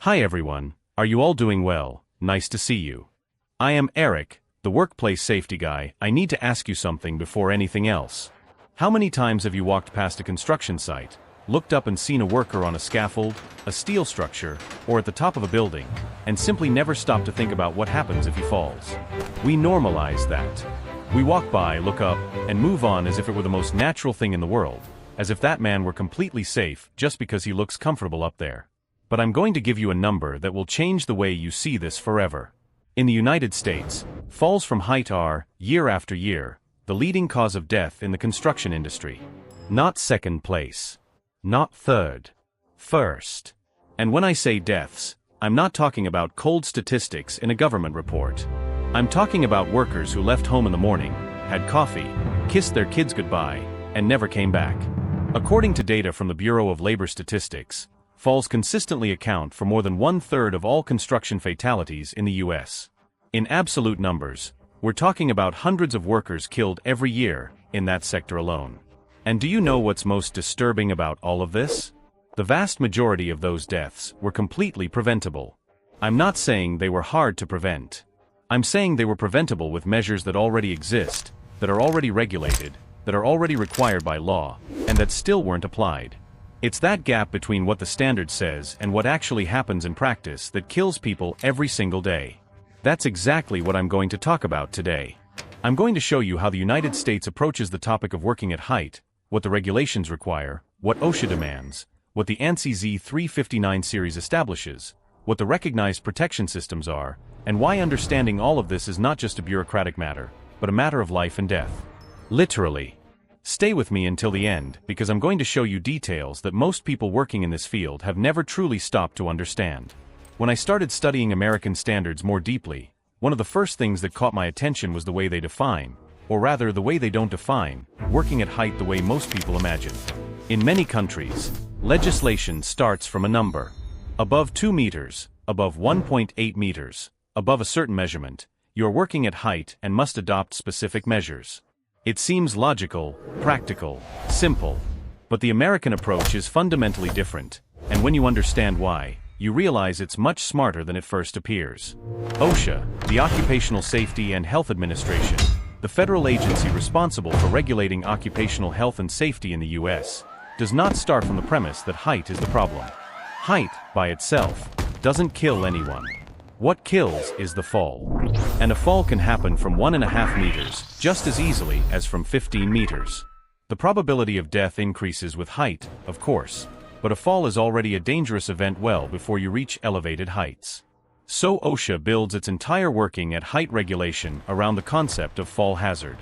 Hi everyone, are you all doing well? Nice to see you. I am Eric, the workplace safety guy. I need to ask you something before anything else. How many times have you walked past a construction site, looked up and seen a worker on a scaffold, a steel structure, or at the top of a building, and simply never stopped to think about what happens if he falls? We normalize that. We walk by, look up, and move on as if it were the most natural thing in the world, as if that man were completely safe just because he looks comfortable up there. But I'm going to give you a number that will change the way you see this forever. In the United States, falls from height are, year after year, the leading cause of death in the construction industry. Not second place. Not third. First. And when I say deaths, I'm not talking about cold statistics in a government report. I'm talking about workers who left home in the morning, had coffee, kissed their kids goodbye, and never came back. According to data from the Bureau of Labor Statistics, falls consistently account for more than 1/3 of all construction fatalities in the U.S. In absolute numbers, we're talking about hundreds of workers killed every year in that sector alone. And do you know what's most disturbing about all of this? The vast majority of those deaths were completely preventable. I'm not saying they were hard to prevent. I'm saying they were preventable with measures that already exist, that are already regulated, that are already required by law, and that still weren't applied. It's that gap between what the standard says and what actually happens in practice that kills people every single day. That's exactly what I'm going to talk about today. I'm going to show you how the United States approaches the topic of working at height, what the regulations require, what OSHA demands, what the ANSI Z359 series establishes, what the recognized protection systems are, and why understanding all of this is not just a bureaucratic matter, but a matter of life and death. Literally. Stay with me until the end, because I'm going to show you details that most people working in this field have never truly stopped to understand. When I started studying American standards more deeply, one of the first things that caught my attention was the way they define, or rather the way they don't define, working at height the way most people imagine. In many countries, legislation starts from a number. Above 2 meters, above 1.8 meters, above a certain measurement, you're working at height and must adopt specific measures. It seems logical, practical, simple. But the American approach is fundamentally different, and when you understand why, you realize it's much smarter than it first appears. OSHA, the Occupational Safety and Health Administration, the federal agency responsible for regulating occupational health and safety in the U.S., does not start from the premise that height is the problem. Height, by itself, doesn't kill anyone. What kills is the fall. And a fall can happen from 1.5 meters just as easily as from 15 meters. The probability of death increases with height, of course, but a fall is already a dangerous event well before you reach elevated heights. So OSHA builds its entire working at height regulation around the concept of fall hazard.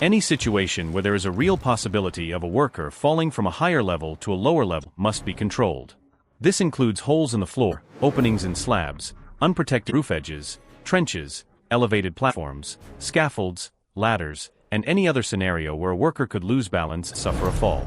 Any situation where there is a real possibility of a worker falling from a higher level to a lower level must be controlled. This includes holes in the floor, openings in slabs, unprotected roof edges, trenches, elevated platforms, scaffolds, ladders, and any other scenario where a worker could lose balance and suffer a fall.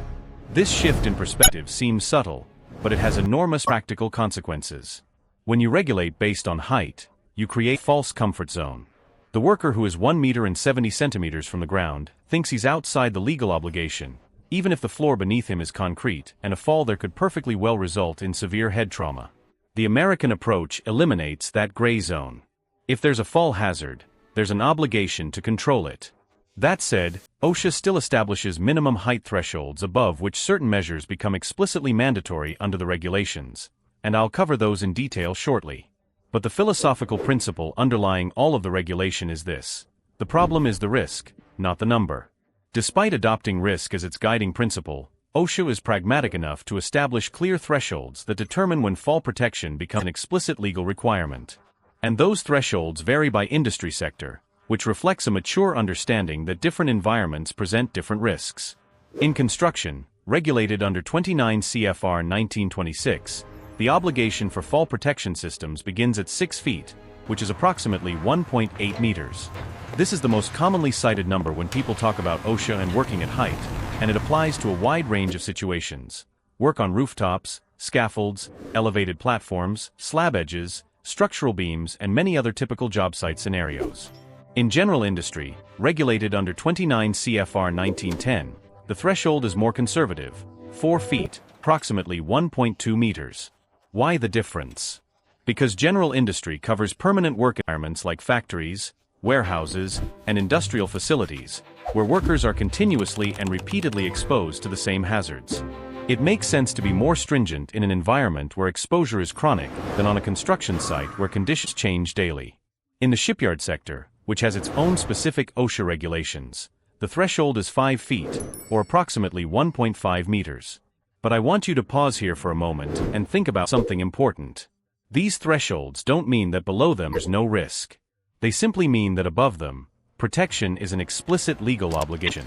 This shift in perspective seems subtle, but it has enormous practical consequences. When you regulate based on height, you create false comfort zone. The worker who is 1 meter and 70 centimeters from the ground thinks he's outside the legal obligation, even if the floor beneath him is concrete, and a fall there could perfectly well result in severe head trauma. The American approach eliminates that gray zone. If there's a fall hazard, there's an obligation to control it. That said, OSHA still establishes minimum height thresholds above which certain measures become explicitly mandatory under the regulations, and I'll cover those in detail shortly. But the philosophical principle underlying all of the regulation is this: the problem is the risk, not the number. Despite adopting risk as its guiding principle, OSHA is pragmatic enough to establish clear thresholds that determine when fall protection becomes an explicit legal requirement. And those thresholds vary by industry sector, which reflects a mature understanding that different environments present different risks. In construction, regulated under 29 CFR 1926, the obligation for fall protection systems begins at 6 feet, which is approximately 1.8 meters. This is the most commonly cited number when people talk about OSHA and working at height, and it applies to a wide range of situations. Work on rooftops, scaffolds, elevated platforms, slab edges, structural beams, and many other typical job site scenarios. In general industry, regulated under 29 CFR 1910, the threshold is more conservative, 4 feet, approximately 1.2 meters. Why the difference? Because general industry covers permanent work environments like factories, warehouses, and industrial facilities, where workers are continuously and repeatedly exposed to the same hazards. It makes sense to be more stringent in an environment where exposure is chronic than on a construction site where conditions change daily. In the shipyard sector, which has its own specific OSHA regulations, the threshold is 5 feet, or approximately 1.5 meters. But I want you to pause here for a moment and think about something important. These thresholds don't mean that below them there's no risk. They simply mean that above them, protection is an explicit legal obligation.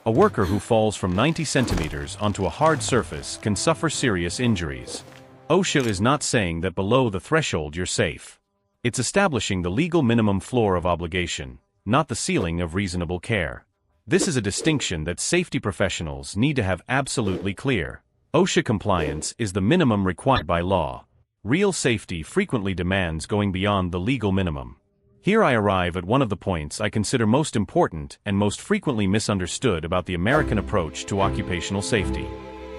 A worker who falls from 90 centimeters onto a hard surface can suffer serious injuries. OSHA is not saying that below the threshold you're safe. It's establishing the legal minimum floor of obligation, not the ceiling of reasonable care. This is a distinction that safety professionals need to have absolutely clear. OSHA compliance is the minimum required by law. Real safety frequently demands going beyond the legal minimum. Here I arrive at one of the points I consider most important and most frequently misunderstood about the American approach to occupational safety.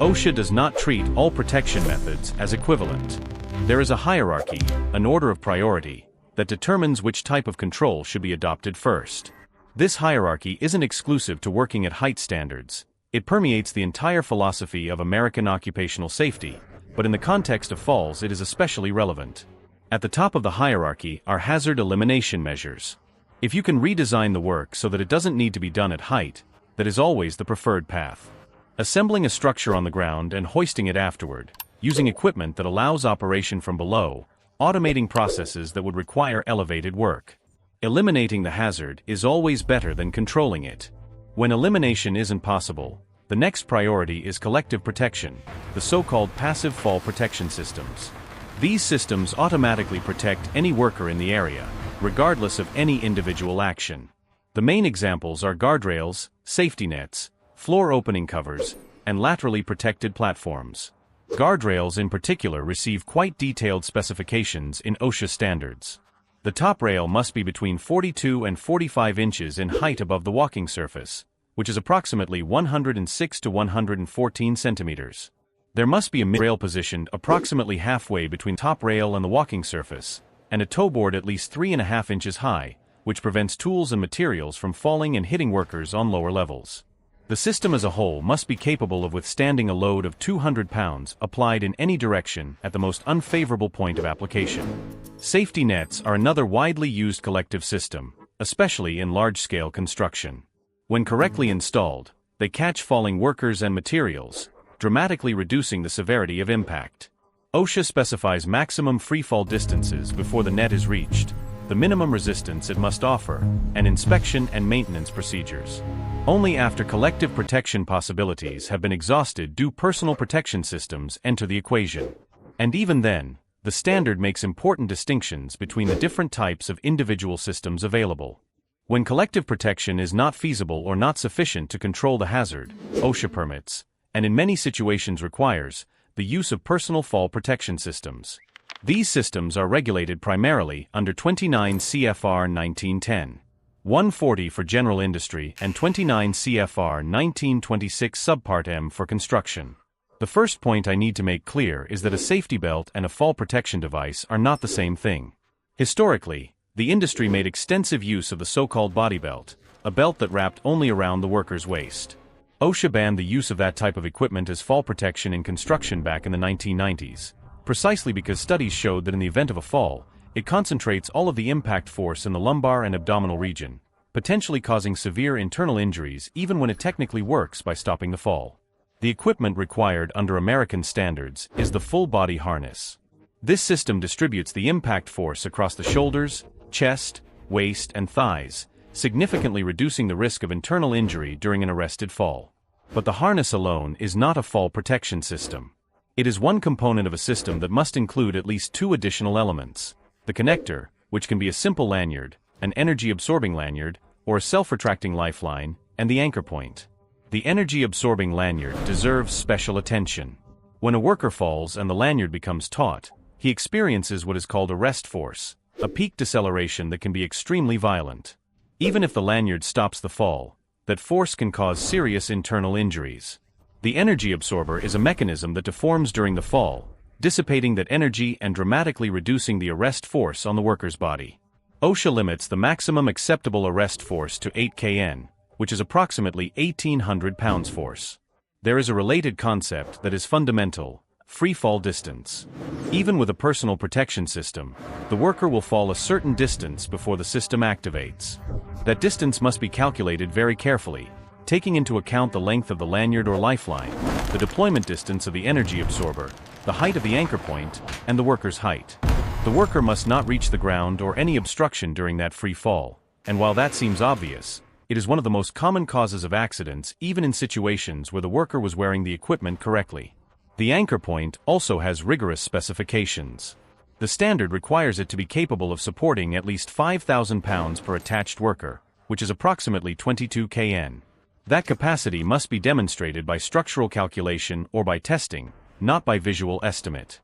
OSHA does not treat all protection methods as equivalent. There is a hierarchy, an order of priority, that determines which type of control should be adopted first. This hierarchy isn't exclusive to working at height standards. It permeates the entire philosophy of American occupational safety, but in the context of falls it is especially relevant. At the top of the hierarchy are hazard elimination measures. If you can redesign the work so that it doesn't need to be done at height, that is always the preferred path. Assembling a structure on the ground and hoisting it afterward, using equipment that allows operation from below, automating processes that would require elevated work. Eliminating the hazard is always better than controlling it. When elimination isn't possible, the next priority is collective protection, the so-called passive fall protection systems. These systems automatically protect any worker in the area, regardless of any individual action. The main examples are guardrails, safety nets, floor opening covers, and laterally protected platforms. Guardrails in particular receive quite detailed specifications in OSHA standards. The top rail must be between 42 and 45 inches in height above the walking surface, which is approximately 106 to 114 centimeters. There must be a mid-rail positioned approximately halfway between top rail and the walking surface, and a toe board at least 3.5 inches high, which prevents tools and materials from falling and hitting workers on lower levels. The system as a whole must be capable of withstanding a load of 200 pounds applied in any direction at the most unfavorable point of application. Safety nets are another widely used collective system, especially in large-scale construction. When correctly installed, they catch falling workers and materials, dramatically reducing the severity of impact. OSHA specifies maximum freefall distances before the net is reached, the minimum resistance it must offer, and inspection and maintenance procedures. Only after collective protection possibilities have been exhausted do personal protection systems enter the equation. And even then, the standard makes important distinctions between the different types of individual systems available. When collective protection is not feasible or not sufficient to control the hazard, OSHA permits, and in many situations requires, the use of personal fall protection systems. These systems are regulated primarily under 29 CFR 1910, 140 for general industry, and 29 CFR 1926 Subpart M for construction. The first point I need to make clear is that a safety belt and a fall protection device are not the same thing. Historically, the industry made extensive use of the so-called body belt, a belt that wrapped only around the worker's waist. OSHA banned the use of that type of equipment as fall protection in construction back in the 1990s, precisely because studies showed that in the event of a fall, it concentrates all of the impact force in the lumbar and abdominal region, potentially causing severe internal injuries even when it technically works by stopping the fall. The equipment required under American standards is the full-body harness. This system distributes the impact force across the shoulders, chest, waist, and thighs, significantly reducing the risk of internal injury during an arrested fall. But the harness alone is not a fall protection system. It is one component of a system that must include at least two additional elements: the connector, which can be a simple lanyard, an energy-absorbing lanyard, or a self-retracting lifeline, and the anchor point. The energy-absorbing lanyard deserves special attention. When a worker falls and the lanyard becomes taut, he experiences what is called arrest force, a peak deceleration that can be extremely violent. Even if the lanyard stops the fall, that force can cause serious internal injuries. The energy absorber is a mechanism that deforms during the fall, dissipating that energy and dramatically reducing the arrest force on the worker's body. OSHA limits the maximum acceptable arrest force to 8 kN, which is approximately 1,800 pounds force. There is a related concept that is fundamental: free fall distance. Even with a personal protection system, the worker will fall a certain distance before the system activates. That distance must be calculated very carefully, taking into account the length of the lanyard or lifeline, the deployment distance of the energy absorber, the height of the anchor point, and the worker's height. The worker must not reach the ground or any obstruction during that free fall, and while that seems obvious, it is one of the most common causes of accidents even in situations where the worker was wearing the equipment correctly. The anchor point also has rigorous specifications. The standard requires it to be capable of supporting at least 5,000 pounds per attached worker, which is approximately 22 kN. That capacity must be demonstrated by structural calculation or by testing, not by visual estimate.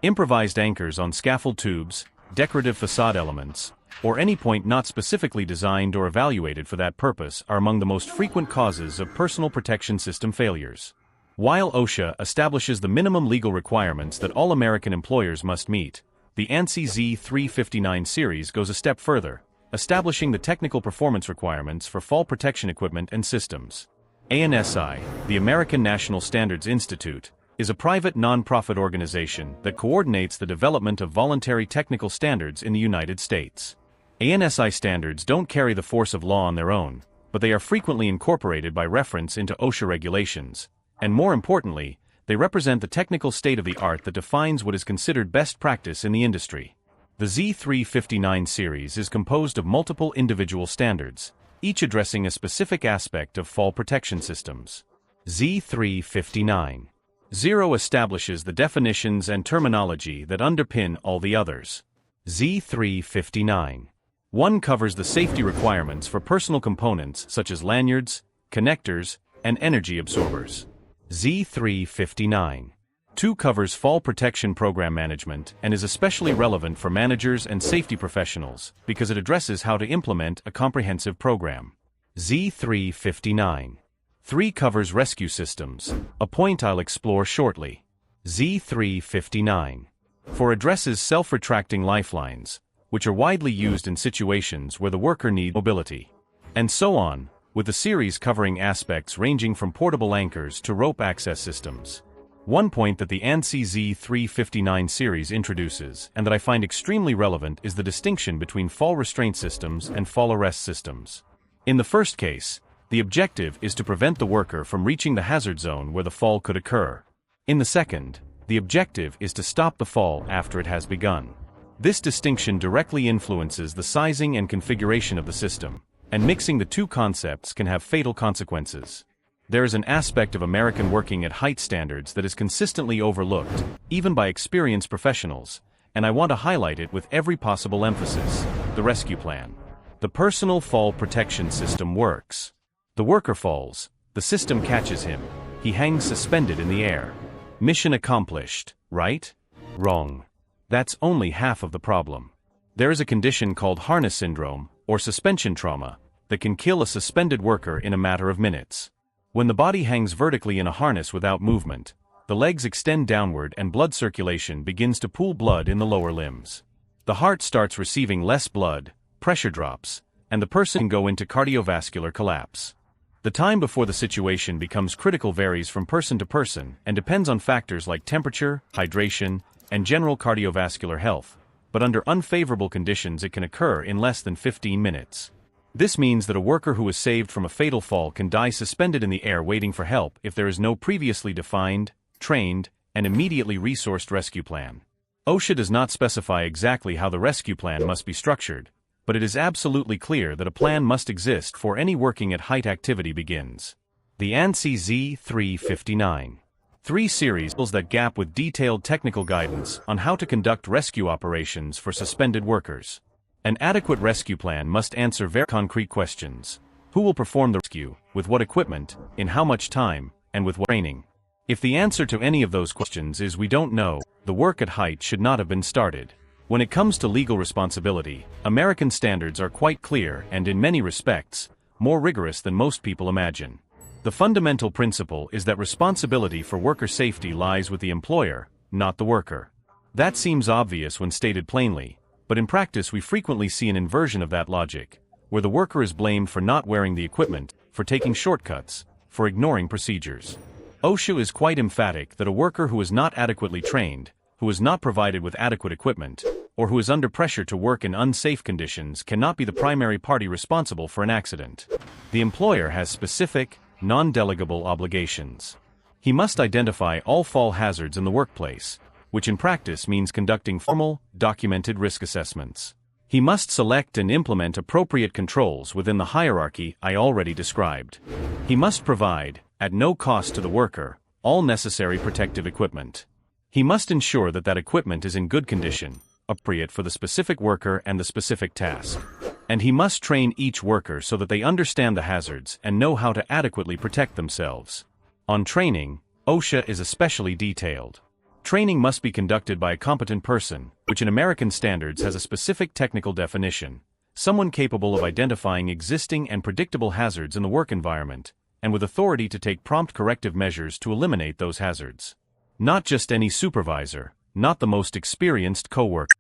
Improvised anchors on scaffold tubes, decorative facade elements, or any point not specifically designed or evaluated for that purpose are among the most frequent causes of personal protection system failures. While OSHA establishes the minimum legal requirements that all American employers must meet, the ANSI Z359 series goes a step further, establishing the technical performance requirements for fall protection equipment and systems. ANSI, the American National Standards Institute, is a private non-profit organization that coordinates the development of voluntary technical standards in the United States. ANSI standards don't carry the force of law on their own, but they are frequently incorporated by reference into OSHA regulations, and more importantly, they represent the technical state-of-the-art that defines what is considered best practice in the industry. The Z359 series is composed of multiple individual standards, each addressing a specific aspect of fall protection systems. Z359. 0 establishes the definitions and terminology that underpin all the others. Z359. 1 covers the safety requirements for personal components such as lanyards, connectors, and energy absorbers. Z359. 2 covers fall protection program management and is especially relevant for managers and safety professionals because it addresses how to implement a comprehensive program. Z359. 3 covers rescue systems, a point I'll explore shortly. Z359. 4 addresses self-retracting lifelines, which are widely used in situations where the worker needs mobility. And so on, with the series covering aspects ranging from portable anchors to rope access systems. One point that the ANSI Z359 series introduces, and that I find extremely relevant, is the distinction between fall restraint systems and fall arrest systems. In the first case, the objective is to prevent the worker from reaching the hazard zone where the fall could occur. In the second, the objective is to stop the fall after it has begun. This distinction directly influences the sizing and configuration of the system, and mixing the two concepts can have fatal consequences. There is an aspect of American working at height standards that is consistently overlooked, even by experienced professionals, and I want to highlight it with every possible emphasis: the rescue plan. The personal fall protection system works. The worker falls, the system catches him, he hangs suspended in the air. Mission accomplished, right? Wrong. That's only half of the problem. There is a condition called harness syndrome, or suspension trauma, that can kill a suspended worker in a matter of minutes. When the body hangs vertically in a harness without movement, the legs extend downward and blood circulation begins to pool blood in the lower limbs. The heart starts receiving less blood, pressure drops, and the person can go into cardiovascular collapse. The time before the situation becomes critical varies from person to person and depends on factors like temperature, hydration, and general cardiovascular health, but under unfavorable conditions it can occur in less than 15 minutes. This means that a worker who is saved from a fatal fall can die suspended in the air waiting for help if there is no previously defined, trained, and immediately resourced rescue plan. OSHA does not specify exactly how the rescue plan must be structured, but it is absolutely clear that a plan must exist for any working at height activity begins. The ANSI Z359. 3 series fills that gap with detailed technical guidance on how to conduct rescue operations for suspended workers. An adequate rescue plan must answer very concrete questions. Who will perform the rescue, with what equipment, in how much time, and with what training? If the answer to any of those questions is we don't know, the work at height should not have been started. When it comes to legal responsibility, American standards are quite clear and in many respects, more rigorous than most people imagine. The fundamental principle is that responsibility for worker safety lies with the employer, not the worker. That seems obvious when stated plainly, but in practice we frequently see an inversion of that logic, where the worker is blamed for not wearing the equipment, for taking shortcuts, for ignoring procedures. OSHA is quite emphatic that a worker who is not adequately trained, who is not provided with adequate equipment, or who is under pressure to work in unsafe conditions cannot be the primary party responsible for an accident. The employer has specific, non-delegable obligations. He must identify all fall hazards in the workplace, which in practice means conducting formal, documented risk assessments. He must select and implement appropriate controls within the hierarchy I already described. He must provide, at no cost to the worker, all necessary protective equipment. He must ensure that that equipment is in good condition, appropriate for the specific worker and the specific task. And he must train each worker so that they understand the hazards and know how to adequately protect themselves. On training, OSHA is especially detailed. Training must be conducted by a competent person, which in American standards has a specific technical definition, someone capable of identifying existing and predictable hazards in the work environment, and with authority to take prompt corrective measures to eliminate those hazards. Not just any supervisor, not the most experienced coworker.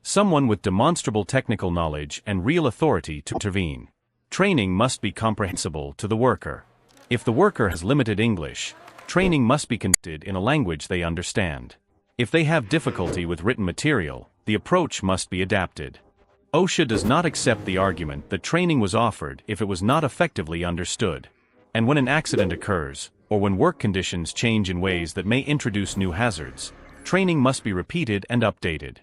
Someone with demonstrable technical knowledge and real authority to intervene. Training must be comprehensible to the worker. If the worker has limited English, training must be conducted in a language they understand. If they have difficulty with written material, the approach must be adapted. OSHA does not accept the argument that training was offered if it was not effectively understood. And when an accident occurs, or when work conditions change in ways that may introduce new hazards, training must be repeated and updated.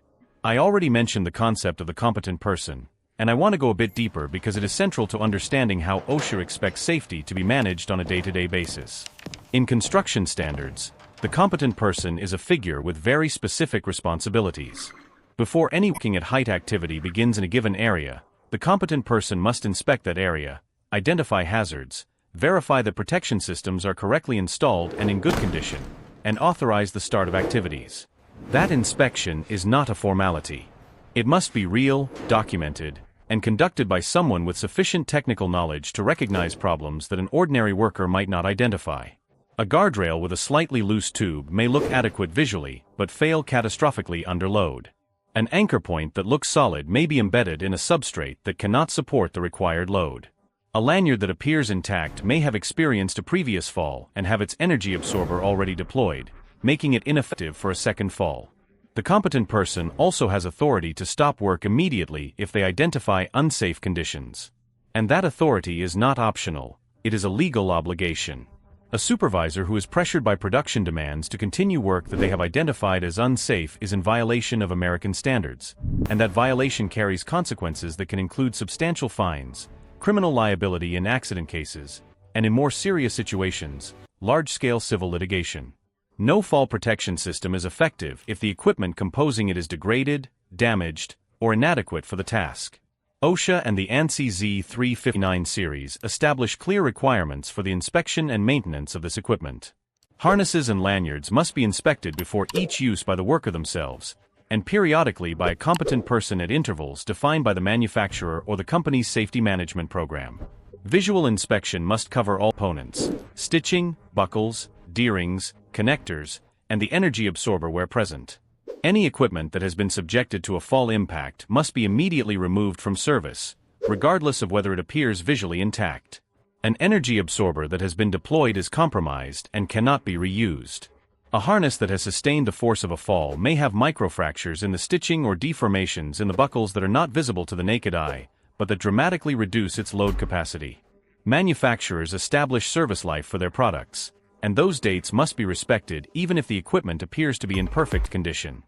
I already mentioned the concept of the competent person, and I want to go a bit deeper because it is central to understanding how OSHA expects safety to be managed on a day-to-day basis. In construction standards, the competent person is a figure with very specific responsibilities. Before any working at height activity begins in a given area, the competent person must inspect that area, identify hazards, verify that protection systems are correctly installed and in good condition, and authorize the start of activities. That inspection is not a formality. It must be real, documented, and conducted by someone with sufficient technical knowledge to recognize problems that an ordinary worker might not identify. A guardrail with a slightly loose tube may look adequate visually, but fail catastrophically under load. An anchor point that looks solid may be embedded in a substrate that cannot support the required load. A lanyard that appears intact may have experienced a previous fall and have its energy absorber already deployed, making it ineffective for a second fall. The competent person also has authority to stop work immediately if they identify unsafe conditions. And that authority is not optional, it is a legal obligation. A supervisor who is pressured by production demands to continue work that they have identified as unsafe is in violation of American standards, and that violation carries consequences that can include substantial fines, criminal liability in accident cases, and in more serious situations, large-scale civil litigation. No fall protection system is effective if the equipment composing it is degraded, damaged, or inadequate for the task. OSHA and the ANSI Z359 series establish clear requirements for the inspection and maintenance of this equipment. Harnesses and lanyards must be inspected before each use by the worker themselves, and periodically by a competent person at intervals defined by the manufacturer or the company's safety management program. Visual inspection must cover all components: stitching, buckles, D-rings, connectors, and the energy absorber where present. Any equipment that has been subjected to a fall impact must be immediately removed from service, regardless of whether it appears visually intact. An energy absorber that has been deployed is compromised and cannot be reused. A harness that has sustained the force of a fall may have microfractures in the stitching or deformations in the buckles that are not visible to the naked eye, but that dramatically reduce its load capacity. Manufacturers establish service life for their products, and those dates must be respected even if the equipment appears to be in perfect condition.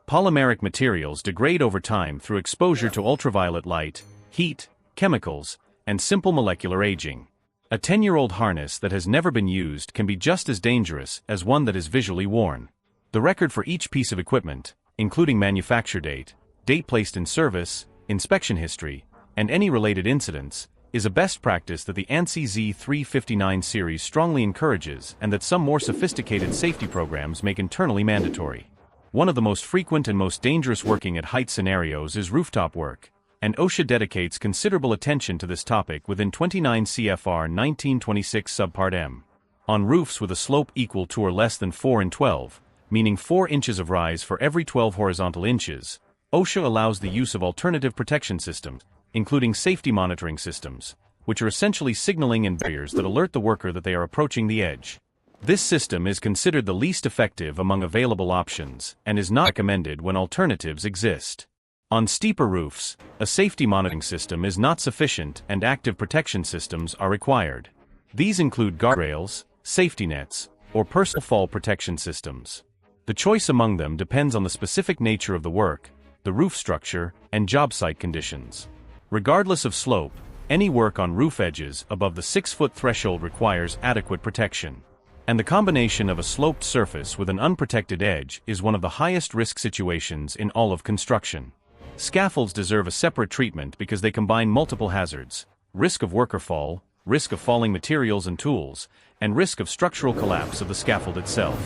Polymeric materials degrade over time through exposure to ultraviolet light, heat, chemicals, and simple molecular aging. A 10-year-old harness that has never been used can be just as dangerous as one that is visually worn. The record for each piece of equipment, including manufacture date, date placed in service, inspection history, and any related incidents, is a best practice that the ANSI Z359 series strongly encourages and that some more sophisticated safety programs make internally mandatory. One of the most frequent and most dangerous working at height scenarios is rooftop work, and OSHA dedicates considerable attention to this topic within 29 CFR 1926 subpart M. On roofs with a slope equal to or less than 4 in 12, meaning 4 inches of rise for every 12 horizontal inches, OSHA allows the use of alternative protection systems, including safety monitoring systems, which are essentially signaling and barriers that alert the worker that they are approaching the edge. This system is considered the least effective among available options and is not recommended when alternatives exist. On steeper roofs, a safety monitoring system is not sufficient and active protection systems are required. These include guardrails, safety nets, or personal fall protection systems. The choice among them depends on the specific nature of the work, the roof structure, and job site conditions. Regardless of slope, any work on roof edges above the 6-foot threshold requires adequate protection. And the combination of a sloped surface with an unprotected edge is one of the highest risk situations in all of construction. Scaffolds deserve a separate treatment because they combine multiple hazards: risk of worker fall, risk of falling materials and tools, and risk of structural collapse of the scaffold itself.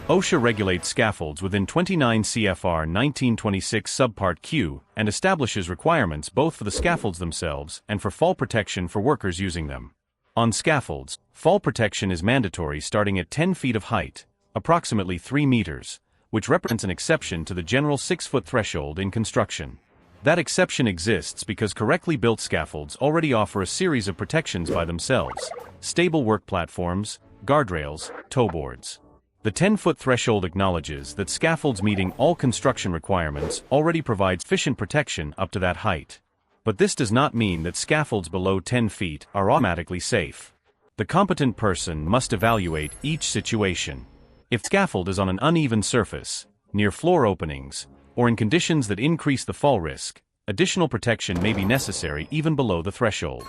OSHA regulates scaffolds within 29 CFR 1926 Subpart Q and establishes requirements both for the scaffolds themselves and for fall protection for workers using them. On scaffolds, fall protection is mandatory starting at 10 feet of height, approximately 3 meters, which represents an exception to the general 6-foot threshold in construction. That exception exists because correctly built scaffolds already offer a series of protections by themselves: stable work platforms, guardrails, toe boards. The 10-foot threshold acknowledges that scaffolds meeting all construction requirements already provide sufficient protection up to that height. But this does not mean that scaffolds below 10 feet are automatically safe. The competent person must evaluate each situation. If scaffold is on an uneven surface, near floor openings, or in conditions that increase the fall risk, additional protection may be necessary even below the threshold.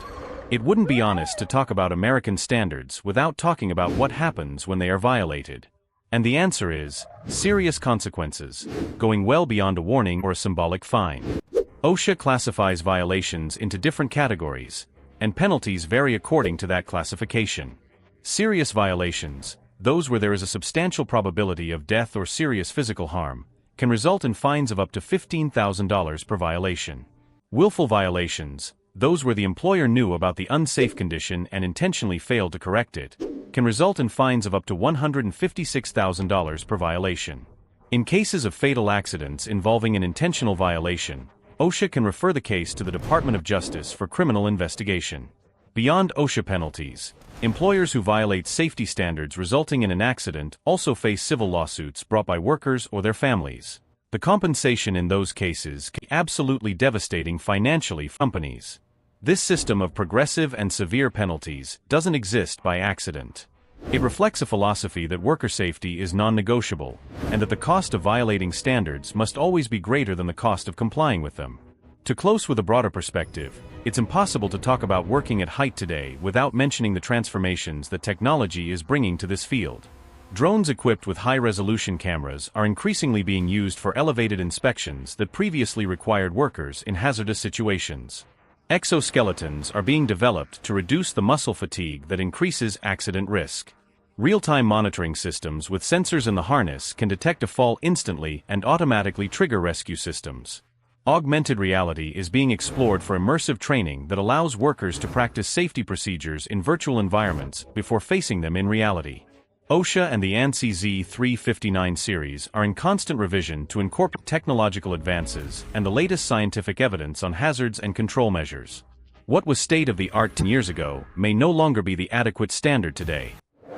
It wouldn't be honest to talk about American standards without talking about what happens when they are violated. And the answer is serious consequences, going well beyond a warning or a symbolic fine. OSHA classifies violations into different categories, and penalties vary according to that classification. Serious violations, those where there is a substantial probability of death or serious physical harm, can result in fines of up to $15,000 per violation. Willful violations, those where the employer knew about the unsafe condition and intentionally failed to correct it, can result in fines of up to $156,000 per violation. In cases of fatal accidents involving an intentional violation, OSHA can refer the case to the Department of Justice for criminal investigation. Beyond OSHA penalties, employers who violate safety standards resulting in an accident also face civil lawsuits brought by workers or their families. The compensation in those cases can be absolutely devastating financially for companies. This system of progressive and severe penalties doesn't exist by accident. It reflects a philosophy that worker safety is non-negotiable, and that the cost of violating standards must always be greater than the cost of complying with them. To close with a broader perspective, it's impossible to talk about working at height today without mentioning the transformations that technology is bringing to this field. Drones equipped with high-resolution cameras are increasingly being used for elevated inspections that previously required workers in hazardous situations. Exoskeletons are being developed to reduce the muscle fatigue that increases accident risk. Real-time monitoring systems with sensors in the harness can detect a fall instantly and automatically trigger rescue systems. Augmented reality is being explored for immersive training that allows workers to practice safety procedures in virtual environments before facing them in reality. OSHA and the ANSI Z359 series are in constant revision to incorporate technological advances and the latest scientific evidence on hazards and control measures. What was state-of-the-art 10 years ago may no longer be the adequate standard today.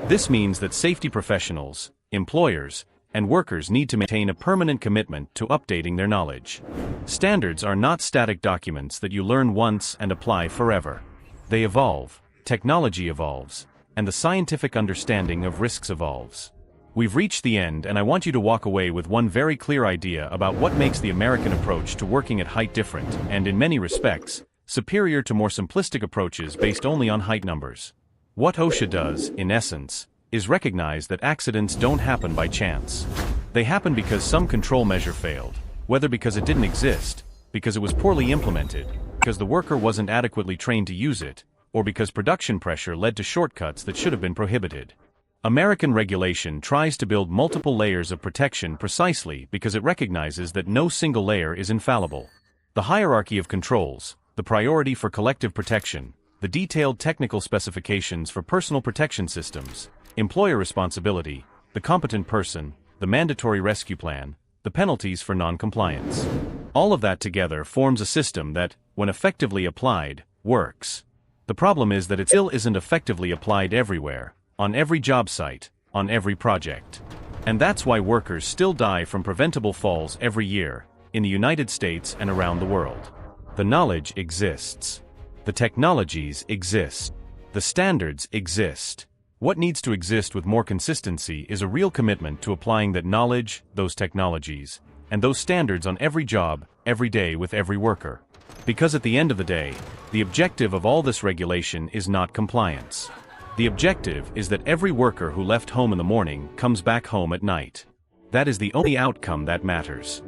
This means that safety professionals, employers, and workers need to maintain a permanent commitment to updating their knowledge. Standards are not static documents that you learn once and apply forever. They evolve, technology evolves, and the scientific understanding of risks evolves. We've reached the end, and I want you to walk away with one very clear idea about what makes the American approach to working at height different and, in many respects, superior to more simplistic approaches based only on height numbers. What OSHA does, in essence, is recognize that accidents don't happen by chance. They happen because some control measure failed, whether because it didn't exist, because it was poorly implemented, because the worker wasn't adequately trained to use it, or because production pressure led to shortcuts that should have been prohibited. American regulation tries to build multiple layers of protection precisely because it recognizes that no single layer is infallible. The hierarchy of controls, the priority for collective protection, the detailed technical specifications for personal protection systems, employer responsibility, the competent person, the mandatory rescue plan, the penalties for non-compliance. All of that together forms a system that, when effectively applied, works. The problem is that it still isn't effectively applied everywhere, on every job site, on every project. And that's why workers still die from preventable falls every year, in the United States and around the world. The knowledge exists. The technologies exist. The standards exist. What needs to exist with more consistency is a real commitment to applying that knowledge, those technologies, and those standards on every job, every day with every worker. Because at the end of the day, the objective of all this regulation is not compliance. The objective is that every worker who left home in the morning comes back home at night. That is the only outcome that matters.